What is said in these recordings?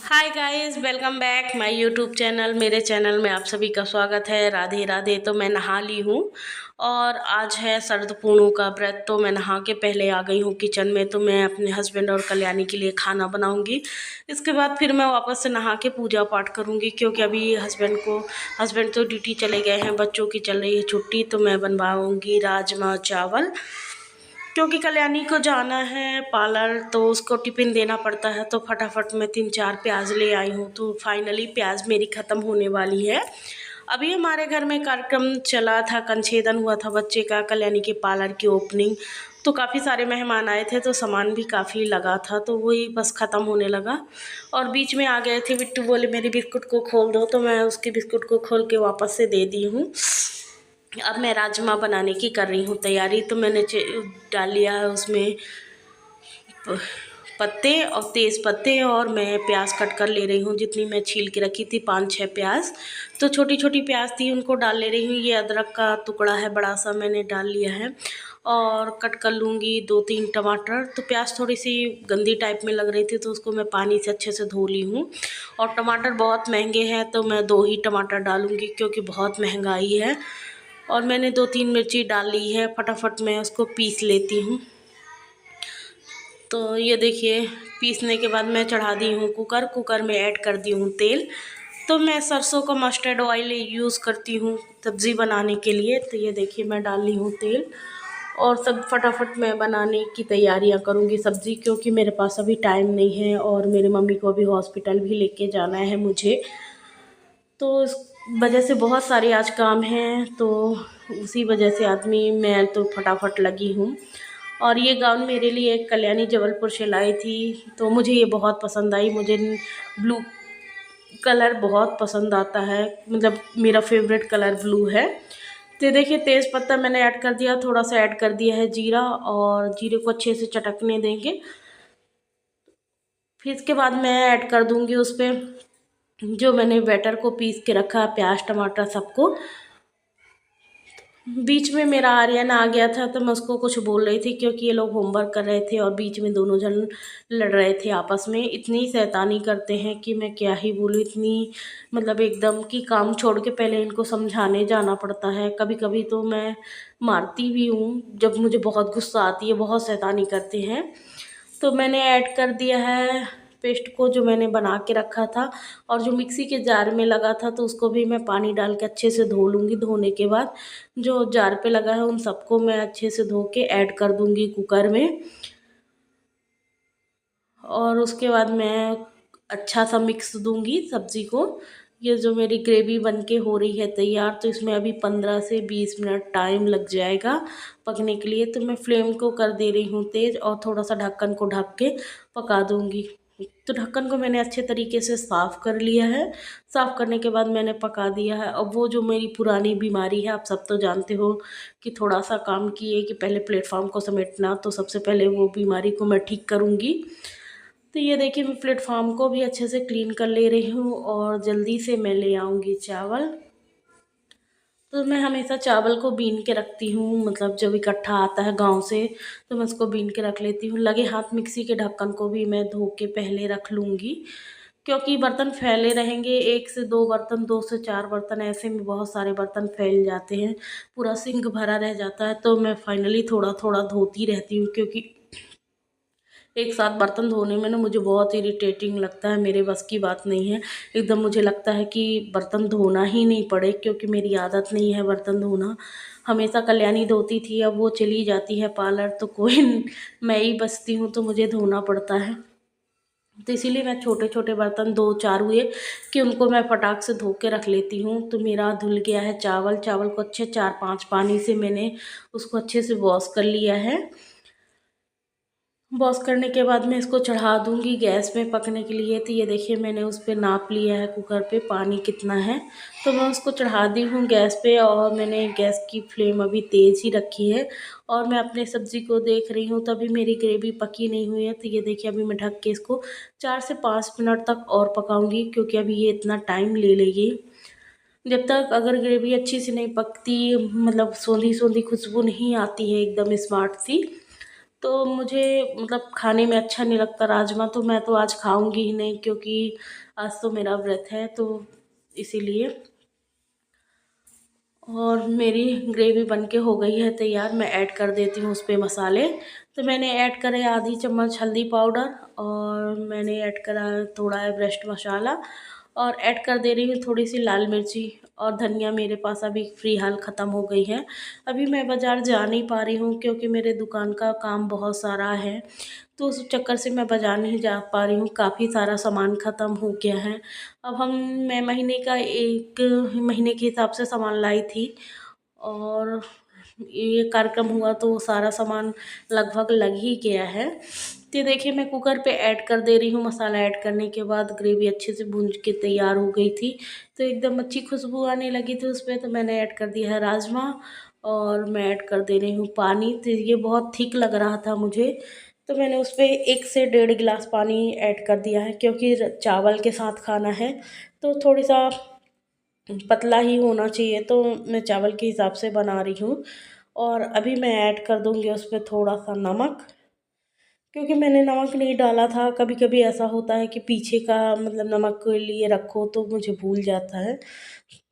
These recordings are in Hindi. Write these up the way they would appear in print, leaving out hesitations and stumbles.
Hi guys, welcome back my YouTube channel. मेरे चैनल में आप सभी का स्वागत है। राधे राधे। तो मैं नहा ली हूँ और आज है शरद पूर्णिमा का व्रत। तो मैं नहा के पहले आ गई हूँ किचन में। तो मैं अपने हस्बैंड और कल्याणी के लिए खाना बनाऊंगी। इसके बाद फिर मैं वापस से नहा के पूजा पाठ करूँगी, क्योंकि अभी हस्बैंड तो ड्यूटी चले गए हैं, बच्चों की चल रही है छुट्टी। तो मैं बनवाऊँगी राजमा चावल, क्योंकि कल्याणी को जाना है पार्लर, तो उसको टिफ़िन देना पड़ता है। तो फटाफट मैं 3-4 प्याज ले आई हूँ। तो फाइनली प्याज मेरी ख़त्म होने वाली है। अभी हमारे घर में कार्यक्रम चला था, कंछेदन हुआ था बच्चे का, कल्याणी के पार्लर की ओपनिंग। तो काफ़ी सारे मेहमान आए थे, तो सामान भी काफ़ी लगा था, तो वही बस ख़त्म होने लगा। और बीच में आ गए थे बिट्टू, बोले मेरी बिस्कुट को खोल दो, तो मैं उसके बिस्कुट को खोल के वापस से दे दी हूँ। अब मैं राजमा बनाने की कर रही हूँ तैयारी। तो मैंने डाल लिया है उसमें पत्ते और तेज़ पत्ते, और मैं प्याज कट कर ले रही हूँ। जितनी मैं छील के रखी थी 5-6 प्याज, तो छोटी छोटी प्याज थी, उनको डाल ले रही हूँ। ये अदरक का टुकड़ा है बड़ा सा, मैंने डाल लिया है। और कट कर लूँगी 2-3 टमाटर। तो प्याज थोड़ी सी गंदी टाइप में लग रही थी, तो उसको मैं पानी से अच्छे से धो ली हूँ। और टमाटर बहुत महंगे हैं, तो मैं 2 ही टमाटर डालूँगी, क्योंकि बहुत महंगाई है। और मैंने 2-3 मिर्ची डाल ली है। फटाफट मैं उसको पीस लेती हूँ। तो ये देखिए, पीसने के बाद मैं चढ़ा दी हूँ कुकर में ऐड कर दी हूँ तेल। तो मैं सरसों का मस्टर्ड ऑयल यूज़ करती हूँ सब्ज़ी बनाने के लिए। तो ये देखिए, मैं डाल ली हूँ तेल, और सब फटाफट मैं बनाने की तैयारियां करूँगी सब्ज़ी, क्योंकि मेरे पास अभी टाइम नहीं है, और मेरी मम्मी को अभी हॉस्पिटल भी लेके जाना है मुझे। तो इस वजह से बहुत सारे आज काम हैं, तो उसी वजह से मैं तो फटाफट लगी हूँ। और ये गाउन मेरे लिए एक कल्याणी जबलपुर से लाई थी, तो मुझे ये बहुत पसंद आई। मुझे ब्लू कलर बहुत पसंद आता है, मतलब मेरा फेवरेट कलर ब्लू है। तो देखिए, तेज़ पत्ता मैंने ऐड कर दिया, थोड़ा सा ऐड कर दिया है जीरा, और जीरे को अच्छे से चटकने देंगे। फिर इसके बाद मैं ऐड कर दूँगी उस पर जो मैंने बैटर को पीस के रखा, प्याज टमाटर सबको। बीच में मेरा आर्यन आ गया था, तो मैं उसको कुछ बोल रही थी, क्योंकि ये लोग होमवर्क कर रहे थे और बीच में दोनों जन लड़ रहे थे आपस में। इतनी शैतानी करते हैं कि मैं क्या ही बोलूँ। इतनी मतलब एकदम कि काम छोड़ के पहले इनको समझाने जाना पड़ता है। कभी कभी तो मैं मारती भी हूँ, जब मुझे बहुत गुस्सा आती है। बहुत शैतानी करते हैं। तो मैंने ऐड कर दिया है पेस्ट को, जो मैंने बना के रखा था। और जो मिक्सी के जार में लगा था, तो उसको भी मैं पानी डाल के अच्छे से धो लूँगी। धोने के बाद जो जार पे लगा है, उन सबको मैं अच्छे से धो के ऐड कर दूँगी कुकर में। और उसके बाद मैं अच्छा सा मिक्स दूँगी सब्ज़ी को। ये जो मेरी ग्रेवी बन के हो रही है तैयार, तो इसमें अभी 15 से 20 मिनट टाइम लग जाएगा पकने के लिए। तो मैं फ्लेम को कर दे रही हूँ तेज़, और थोड़ा सा ढक्कन को ढक के पका दूँगी। तो ढक्कन को मैंने अच्छे तरीके से साफ़ कर लिया है। साफ़ करने के बाद मैंने पका दिया है। अब वो जो मेरी पुरानी बीमारी है, आप सब तो जानते हो कि थोड़ा सा काम किए कि पहले प्लेटफॉर्म को समेटना, तो सबसे पहले वो बीमारी को मैं ठीक करूँगी। तो ये देखिए, मैं प्लेटफॉर्म को भी अच्छे से क्लीन कर ले रही हूँ, और जल्दी से मैं ले आऊँगी चावल। तो मैं हमेशा चावल को बीन के रखती हूँ, मतलब जब इकट्ठा आता है गांव से, तो मैं उसको बीन के रख लेती हूँ। लगे हाथ मिक्सी के ढक्कन को भी मैं धो के पहले रख लूँगी, क्योंकि बर्तन फैले रहेंगे। 1 से 2 बर्तन, 2 से 4 बर्तन, ऐसे में बहुत सारे बर्तन फैल जाते हैं, पूरा सिंक भरा रह जाता है। तो मैं फाइनली थोड़ा थोड़ा धोती रहती हूँ, क्योंकि एक साथ बर्तन धोने में ना मुझे बहुत इरिटेटिंग लगता है। मेरे बस की बात नहीं है। एकदम मुझे लगता है कि बर्तन धोना ही नहीं पड़े, क्योंकि मेरी आदत नहीं है बर्तन धोना। हमेशा कल्याणी धोती थी, अब वो चली जाती है पार्लर, तो कोई मैं ही बचती हूँ, तो मुझे धोना पड़ता है। तो इसीलिए मैं छोटे छोटे बर्तन 2-4 हुए कि उनको मैं फटाक से धो के रख लेती हूँ। तो मेरा धुल गया है चावल। चावल को अच्छे 4-5 पानी से मैंने उसको अच्छे से वॉश कर लिया है। वॉश करने के बाद मैं इसको चढ़ा दूँगी गैस में पकने के लिए। तो ये देखिए, मैंने उस पे नाप लिया है कुकर पे पानी कितना है। तो मैं उसको चढ़ा दी हूँ गैस पे, और मैंने गैस की फ्लेम अभी तेज़ ही रखी है। और मैं अपने सब्ज़ी को देख रही हूँ, तभी मेरी ग्रेवी पकी नहीं हुई है। तो ये देखिए, अभी मैं ढक के इसको 4 से 5 मिनट तक और पकाऊँगी, क्योंकि अभी ये इतना टाइम ले लेगी। जब तक अगर ग्रेवी अच्छी से नहीं पकती, मतलब सोंधी सोंधी खुशबू नहीं आती है एकदम स्मार्ट सी, तो मुझे मतलब खाने में अच्छा नहीं लगता राजमा, तो मैं तो आज खाऊंगी ही नहीं, क्योंकि आज तो मेरा व्रत है, तो इसीलिए। और मेरी ग्रेवी बनके हो गई है तैयार, मैं ऐड कर देती हूँ उस पे मसाले। तो मैंने ऐड करे आधी चम्मच हल्दी पाउडर, और मैंने ऐड करा थोड़ा एवरेस्ट मसाला, और ऐड कर दे रही हूँ थोड़ी सी लाल मिर्ची और धनिया। मेरे पास अभी फ्री हाल ख़त्म हो गई है। अभी मैं बाज़ार जा नहीं पा रही हूँ, क्योंकि मेरे दुकान का काम बहुत सारा है, तो उस चक्कर से मैं बाज़ार नहीं जा पा रही हूँ। काफ़ी सारा सामान ख़त्म हो गया है। अब मैं महीने का एक महीने के हिसाब से सामान लाई थी, और ये कार्यक्रम हुआ तो वो सारा सामान लगभग लग ही गया है। तो देखिए मैं कुकर पे ऐड कर दे रही हूँ। मसाला ऐड करने के बाद ग्रेवी अच्छे से भून के तैयार हो गई थी, तो एकदम अच्छी खुशबू आने लगी थी उसमें। तो मैंने ऐड कर दिया है राजमा, और मैं ऐड कर दे रही हूँ पानी। तो ये बहुत थिक लग रहा था मुझे, तो मैंने उस पर 1 से 1.5 गिलास पानी ऐड कर दिया है, क्योंकि चावल के साथ खाना है, तो थोड़ी सा पतला ही होना चाहिए। तो मैं चावल के हिसाब से बना रही हूँ। और अभी मैं ऐड कर दूँगी उस पर थोड़ा सा नमक, क्योंकि मैंने नमक नहीं डाला था। कभी कभी ऐसा होता है कि पीछे का मतलब नमक के लिए रखो तो मुझे भूल जाता है,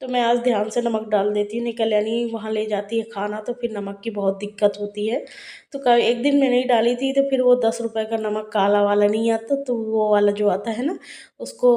तो मैं आज ध्यान से नमक डाल देती हूँ। नहीं कल्याणी वहाँ ले जाती है खाना, तो फिर नमक की बहुत दिक्कत होती है। तो कल एक दिन मैं नहीं डाली थी, तो फिर वो 10 रुपए का नमक काला वाला नहीं आता, तो वो वाला जो आता है ना, उसको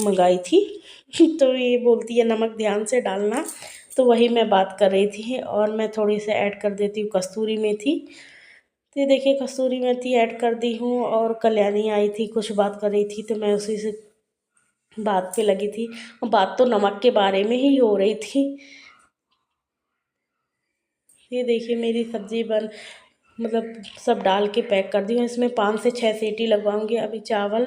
मंगाई थी। तो ये बोलती है नमक ध्यान से डालना, तो वही मैं बात कर रही थी। और मैं थोड़ी सी ऐड कर देती हूँ कस्तूरी मेथी। तो ये देखिए कसूरी मेथी ऐड कर दी हूँ। और कल्याणी आई थी, कुछ बात कर रही थी, तो मैं उसी से बात पे लगी थी। बात तो नमक के बारे में ही हो रही थी। ये देखिए मेरी सब्ज़ी बन मतलब सब डाल के पैक कर दी हूँ। इसमें 5 से 6 सीटी लगवाऊंगी। अभी चावल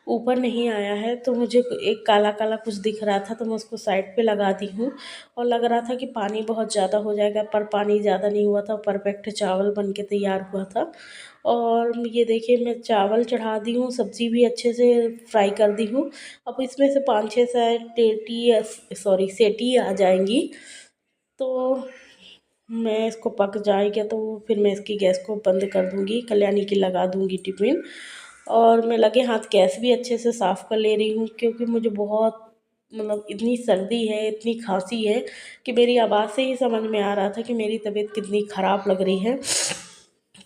ऊपर नहीं आया है, तो मुझे एक काला काला कुछ दिख रहा था, तो मैं उसको साइड पे लगा दी हूँ। और लग रहा था कि पानी बहुत ज़्यादा हो जाएगा, पर पानी ज़्यादा नहीं हुआ था, परफेक्ट चावल बन के तैयार हुआ था। और ये देखिए मैं चावल चढ़ा दी हूँ, सब्ज़ी भी अच्छे से फ्राई कर दी हूँ। अब इसमें से 5 6 सीटी आ जाएंगी, तो मैं इसको पक जाएगा तो फिर मैं इसकी गैस को बंद कर दूँगी, कल्याणी की लगा दूँगी टिफ़िन। और मैं लगे हाथ गैस भी अच्छे से साफ़ कर ले रही हूँ, क्योंकि मुझे बहुत मतलब इतनी सर्दी है, इतनी खांसी है, कि मेरी आवाज़ से ही समझ में आ रहा था कि मेरी तबीयत कितनी ख़राब लग रही है।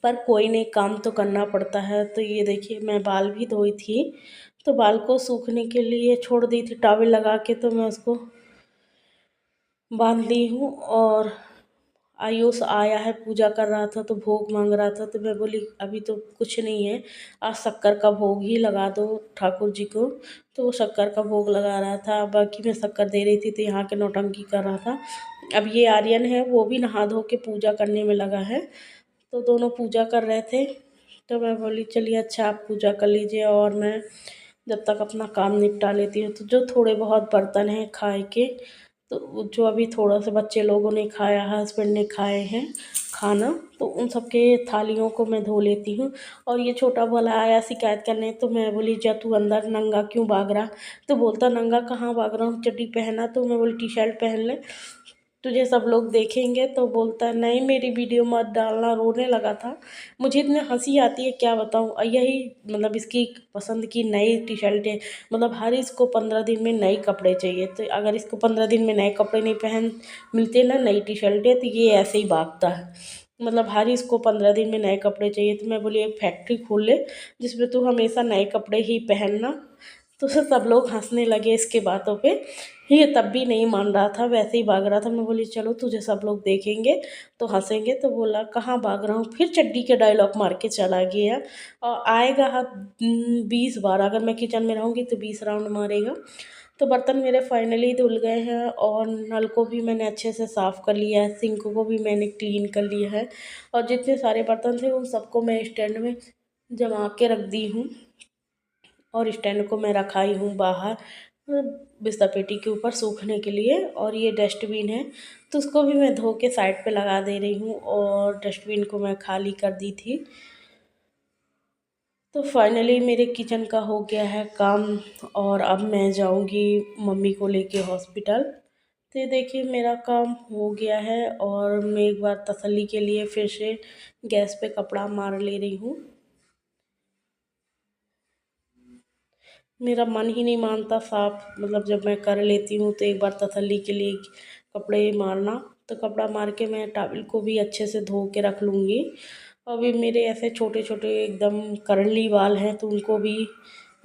पर कोई नहीं, काम तो करना पड़ता है। तो ये देखिए मैं बाल भी धोई थी, तो बाल को सूखने के लिए छोड़ दी थी टॉवल लगा के, तो मैं उसको बांध ली हूँ। और आयुष आया है, पूजा कर रहा था, तो भोग मांग रहा था, तो मैं बोली अभी तो कुछ नहीं है, आज शक्कर का भोग ही लगा दो ठाकुर जी को। तो वो शक्कर का भोग लगा रहा था, बाकी मैं शक्कर दे रही थी, तो यहाँ के नौटंकी कर रहा था। अब ये आर्यन है, वो भी नहा धो के पूजा करने में लगा है, तो दोनों पूजा कर रहे थे। तो मैं बोली चलिए अच्छा आप पूजा कर लीजिए, और मैं जब तक अपना काम निपटा लेती हूँ। तो जो थोड़े बहुत बर्तन हैं खाए के, तो जो अभी थोड़ा सा बच्चे लोगों ने खाया, हस्बैंड ने खाए हैं खाना, तो उन सबके थालियों को मैं धो लेती हूँ। और ये छोटा वाला आया शिकायत करने, तो मैं बोली जा तू अंदर, नंगा क्यों भाग रहा। तो बोलता नंगा कहाँ भाग रहा हूँ, चड्डी पहना। तो मैं बोली टी शर्ट पहन ले, तुझे सब लोग देखेंगे। तो बोलता है नहीं मेरी वीडियो मत डालना, रोने लगा था। मुझे इतनी हंसी आती है क्या बताऊँ। और यही मतलब इसकी पसंद की नई टी शर्ट है। मतलब हर इसको 15 दिन में नए कपड़े चाहिए, तो अगर इसको 15 दिन में नए कपड़े नहीं पहन मिलते ना, नई टी शर्ट है, तो ये ऐसे ही भागता है। मतलब हर इसको 15 दिन में नए कपड़े चाहिए। तो मैं बोली एक फैक्ट्री खोल ले, जिसमें तू हमेशा नए कपड़े ही पहनना। तो सब लोग हंसने लगे इसके बातों पे। ये तब भी नहीं मान रहा था, वैसे ही भाग रहा था। मैं बोली चलो तुझे सब लोग देखेंगे तो हंसेंगे। तो बोला कहाँ भाग रहा हूँ, फिर चड्डी के डायलॉग मार के चला गया। और आएगा हाथ 20 बार, अगर मैं किचन में रहूँगी तो 20 राउंड मारेगा। तो बर्तन मेरे फाइनली धुल गए हैं, और नल को भी मैंने अच्छे से साफ़ कर लिया है, सिंक को भी मैंने क्लीन कर लिया है। और जितने सारे बर्तन थे उन सबको मैं स्टैंड में जमा के रख दी हूँ। और स्टैंड को मैं रखा ही हूँ बाहर बिस्तर पेटी के ऊपर सूखने के लिए। और ये डस्टबिन है, तो उसको भी मैं धो के साइड पे लगा दे रही हूँ, और डस्टबिन को मैं खाली कर दी थी। तो फाइनली मेरे किचन का हो गया है काम। और अब मैं जाऊँगी मम्मी को लेके हॉस्पिटल। तो ये देखिए मेरा काम हो गया है और मैं एक बार तसल्ली के लिए फिर से गैस पे कपड़ा मार ले रही हूँ। मेरा मन ही नहीं मानता साफ, मतलब जब मैं कर लेती हूँ तो एक बार तसल्ली के लिए कपड़े मारना, तो कपड़ा मार के मैं टॉवल को भी अच्छे से धो के रख लूँगी। अभी मेरे ऐसे छोटे छोटे एकदम करली बाल हैं, तो उनको भी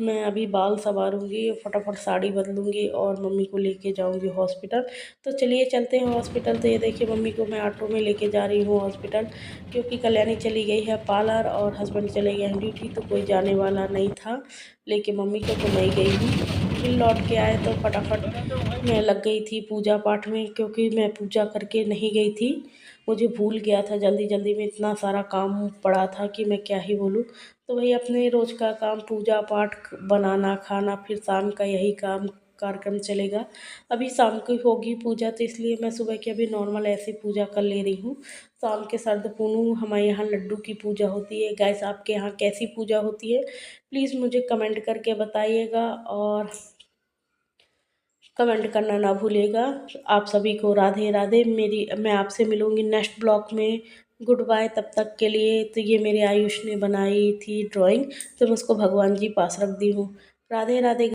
मैं अभी बाल संवारूँगी, फटाफट साड़ी बदलूँगी और मम्मी को लेके जाऊँगी हॉस्पिटल। तो चलिए चलते हैं हॉस्पिटल। तो ये देखिए मम्मी को मैं ऑटो में लेके जा रही हूँ हॉस्पिटल, क्योंकि कल्याणी चली गई है पार्लर और हस्बैंड चले गए हैं ड्यूटी, तो कोई जाने वाला नहीं था। लेके मम्मी को तो मैं गई हूँ। फिर लौट के आए तो फटाफट मैं लग गई थी पूजा पाठ में, क्योंकि मैं पूजा करके नहीं गई थी। मुझे भूल गया था, जल्दी जल्दी में इतना सारा काम पड़ा था कि मैं क्या ही बोलूँ। तो वही अपने रोज़ का काम पूजा पाठ बनाना खाना, फिर शाम का यही काम कार्यक्रम चलेगा। अभी शाम को होगी पूजा, तो इसलिए मैं सुबह की अभी नॉर्मल ऐसे पूजा कर ले रही हूँ। शाम के शरद पूनू हमारे यहाँ लड्डू की पूजा होती है। गैस आपके यहाँ कैसी पूजा होती है प्लीज़ मुझे कमेंट करके बताइएगा, और कमेंट करना ना भूलिएगा। आप सभी को राधे राधे। मैं आपसे मिलूँगी नेक्स्ट ब्लॉग में। गुड बाय तब तक के लिए। तो ये मेरे आयुष ने बनाई थी ड्राइंग, तो मैं उसको भगवान जी पास रख दी हूँ। राधे राधे।